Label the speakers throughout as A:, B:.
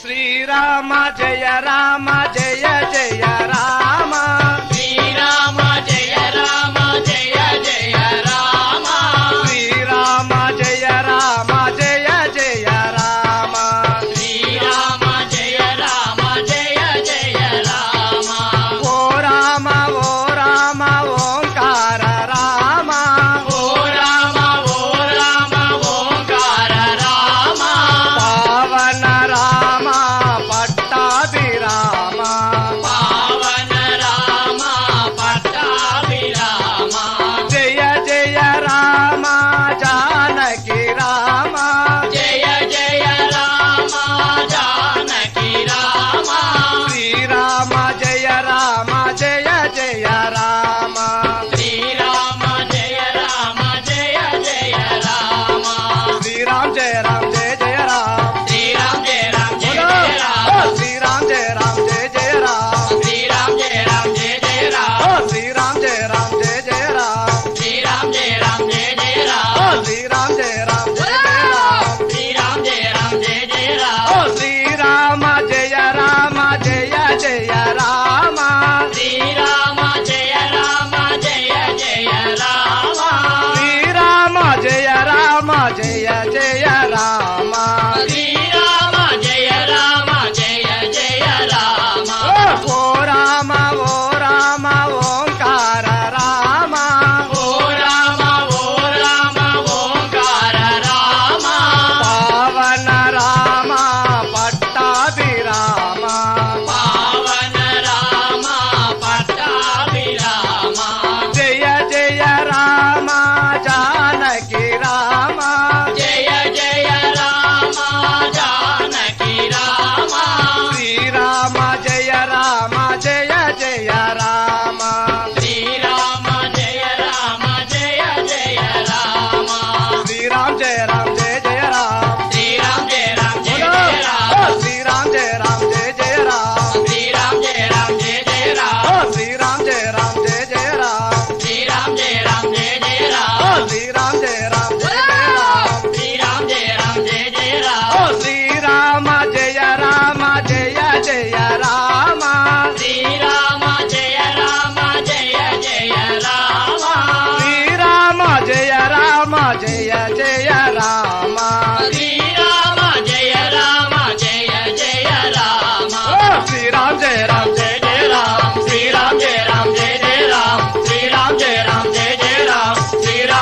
A: శ్రీరామ జయ రామ జయ జయ రామ
B: శ్రీరామ జయ రామ జయ జయ రామ
A: శ్రీరామ జయ రామ జయ జయ రామ
B: శ్రీరామ జయ రామ జయ జయ రామ
A: ఓ రామ ఓంకార రామ
B: ఓ రామ ఓంకార రామ
A: పావన రామ పట్టాభిరామ
B: పావన రామ పట్టాభిరామ
A: జయ జయ రామ జానకి రామ
B: జయ జయ రామ జానకి రామ
A: శ్రీరామ జయ రామ జయ జయ రామ
B: శ్రీరామ జయ రామ జయ జయ రామ
A: శ్రీరామ జయ రామ జయ జయ రామ
B: శ్రీరామ జయ రామ జయ
A: बोलो
B: జయ రామ
A: ओ श्रीराम जय राम जय जय राम
B: శ్రీరామ జయ రామ జయ జయ రామ
A: ओ श्रीराम जय राम जय जय राम
B: శ్రీరామ జయ రామ జయ జయ రామ
A: ओ श्रीराम जय राम जय जय राम
B: శ్రీరామ జయ రామ జయ జయ రామ
A: ओ श्रीराम जय राम जय जय राम
B: శ్రీరామ జయ రామ జయ జయ రామ
A: श्रीराम जय राम जय जय राम
B: శ్రీరామ జయ రామ జయ జయ రామ
A: ओ राम ओंकार राम
B: ఓ రామ ఓంకార రామ
A: पावन राम पट्टाभिराम
B: పావన రామ పట్టాభిరామ
A: जय जय राम जानकी राम
B: జయ జయ రామ జానకి రామ
A: श्रीराम जय राम जय जय राम
B: శ్రీరామ జయ రామ జయ జయ రామ
A: श्रीराम जय राम जय जय राम
B: శ్రీరామ జయ రామ జయ
A: बोलो
B: జయ రామ
A: ओ श्रीराम जय राम जय जय राम
B: శ్రీరామ జయ రామ జయ జయ రామ
A: ओ श्रीराम जय राम जय जय राम
B: శ్రీరామ జయ రామ జయ జయ రామ
A: ओ श्रीराम जय राम जय जय राम
B: శ్రీరామ జయ రామ జయ జయ రామ
A: ओ श्रीराम जय राम जय जय राम
B: శ్రీరామ జయ రామ జయ జయ రామ
A: श्रीराम जय राम जय जय राम
B: శ్రీరామ జయ రామ జయ జయ రామ
A: ओ श्रीराम जय राम जय जय राम
B: శ్రీరామ జయ రామ జయ జయ రామ శ్రీరామ జయ రామ జయ జయ రామ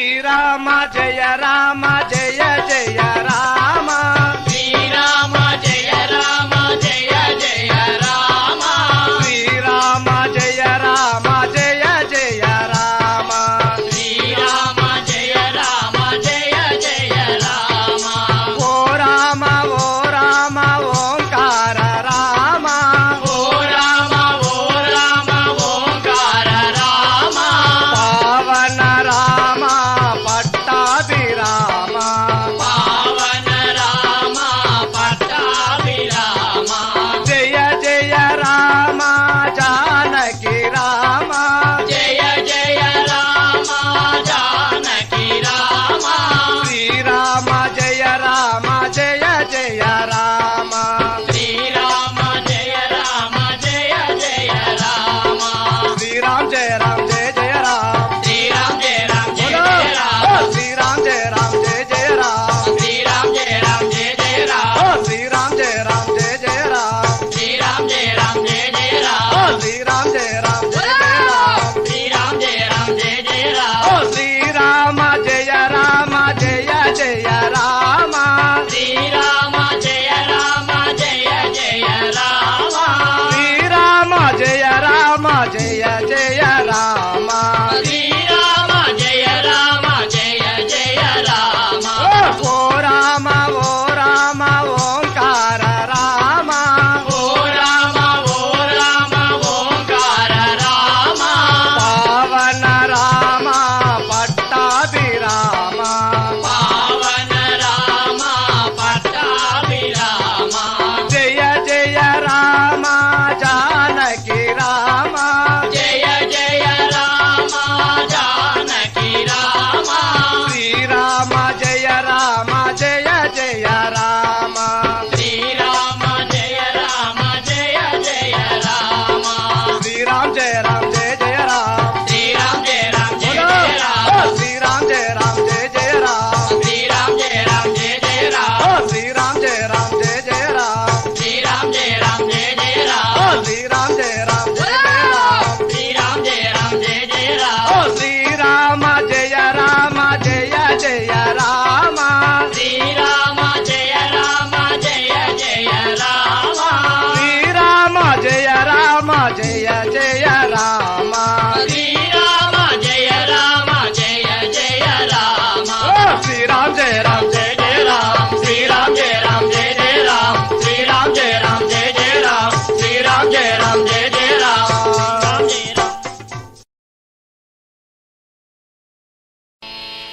B: శ్రీరామ జయ రామ జయ జయ రామ
A: श्रीराम जय राम जय जय राम
B: శ్రీరామ జయ రామ జయ జయ రామ
A: श्रीराम जय राम जय जय राम
B: శ్రీరామ జయ రామ జయ జయ రామ
A: ओ राम ओंकार राम
B: ఓ రామ ఓంకార రామ
A: पावन राम पट्टाभिराम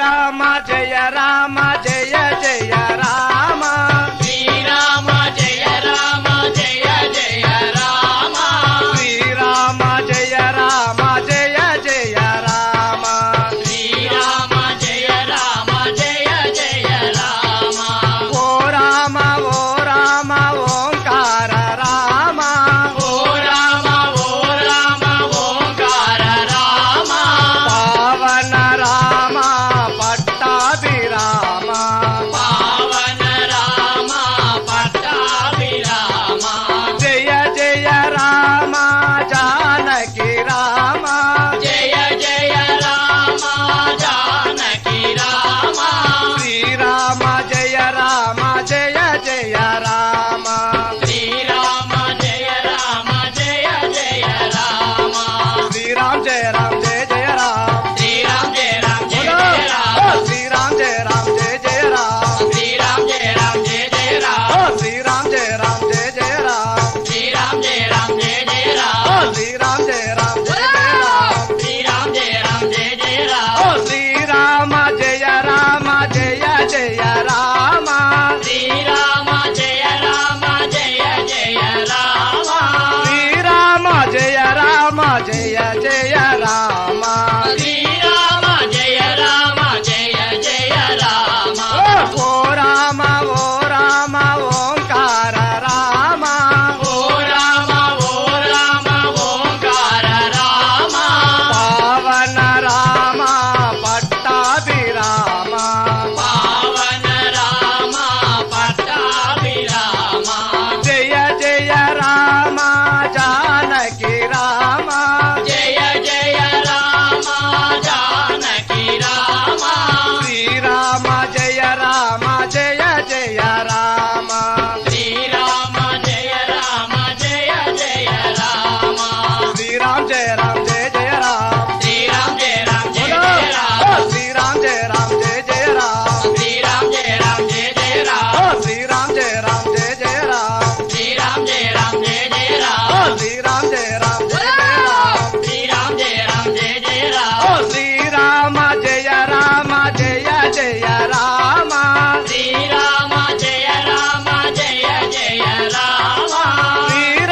A: శ్రీరామ జయ రామ జయ జయ రామ
B: శ్రీరామ జయ రామ జయ జయ రామ
A: శ్రీరామ జయ రామ జయ జయ రామ
B: శ్రీరామ జయ రామ జయ జయ రామ
A: ఓ రామ ఓంకార రామ
B: ఓ రామ ఓంకార రామ
A: పావన రామ పట్టాభిరామ
B: పావన రామ పట్టాభిరామ
A: జయ జయ రామ జానకి రామ
B: జయ జయ రామ జానకి రామ
A: శ్రీరామ జయ రామ జయ జయ రామ
B: శ్రీరామ జయ రామ జయ జయ రామ
A: శ్రీరామ జయ రామ జయ జయ రామ
B: శ్రీరామ జయ రామ జయ
A: బోలో,
B: జయ రామ
A: శ్రీరామ జయ రామ జయ జయ రామ
B: శ్రీరామ జయ రామ జయ జయ రామ
A: శ్రీరామ జయ రామ జయ జయ రామ
B: శ్రీరామ జయ రామ జయ జయ రామ
A: శ్రీరామ జయ రామ జయ జయ రామ
B: శ్రీరామ జయ రామ జయ జయ రామ
A: శ్రీరామ జయ రామ జయ జయ రామ
B: శ్రీరామ జయ రామ జయ జయ రామ
A: శ్రీరామ జయ రామ జయ జయ రామ
B: శ్రీరామ జయ రామ జయ జయ రామ
A: ఓ రామ ఓంకార రామ
B: ఓ రామ ఓంకార రామ
A: పావన రామ పట్టాభిరామ
B: పావన రామ పట్టాభిరామ
A: జయ జయ రామ జానకి రామ
B: జయ జయ రామ జానకి రామ
A: శ్రీరామ జయ రామ జయ జయ రామ
B: శ్రీరామ జయ రామ జయ జయ రామ
A: శ్రీరామ జయ రామ జయ జయ రామ
B: శ్రీరామ జయ రామ జయ
A: బోలో,
B: జయ రామ
A: శ్రీరామ జయ రామ జయ జయ రామ
B: శ్రీరామ జయ రామ జయ జయ రామ
A: శ్రీరామ జయ రామ జయ జయ రామ
B: శ్రీరామ జయ రామ జయ జయ రామ
A: శ్రీరామ జయ రామ జయ జయ రామ
B: శ్రీరామ జయ రామ జయ జయ రామ
A: శ్రీరామ జయ రామ జయ జయ రామ
B: శ్రీరామ జయ రామ జయ జయ రామ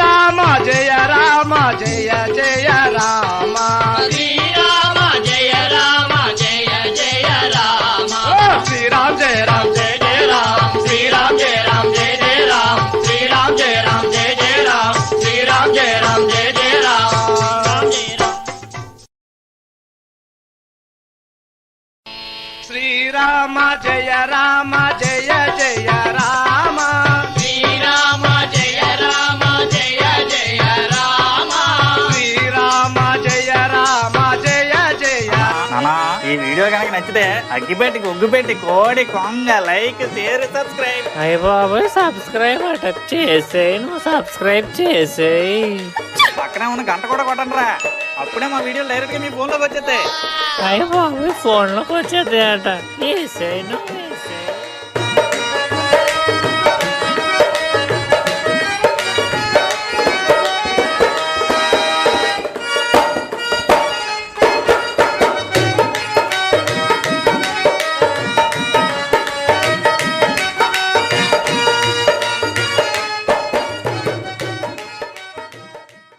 A: శ్రీరామ జయ రామ జయ జయ రామ
B: శ్రీరామ జయ రామ జయ జయ రామ శ్రీరామ జయ రామ జయ జయ రామ శ్రీరామ జయ రామ జయ జయ రామ శ్రీరామ జయ రామ జయ జయ రామ
A: శ్రీరామ జయ రామ జయ జయ రామ
B: శ్రీరామ జయ రామ జయ జయ రామ
A: శ్రీరామ జయ రామ జయ జయ
C: నానా ఈ వీడియో కనుక నచ్చితే అగ్గిపెట్టి ఉగ్గుపెట్టి కోడి కొంగ లైక్ షేర్ సబ్స్క్రైబ్
D: అయ్య బాబోయ్ సబ్స్క్రైబ్ అట చేసేయి నువ్వు సబ్స్క్రైబ్ చేసేయి
C: పక్కనే ఉన్న గంట కూడా కొట్టండి రా అప్పుడే మా వీడియోలు డైరెక్ట్ గా మీ ఫోన్ లోకి వచ్చేస్తాయి
D: అయ్య బాబోయ్ ఫోన్లోకి వచ్చేది అట చేసేయి నువ్వు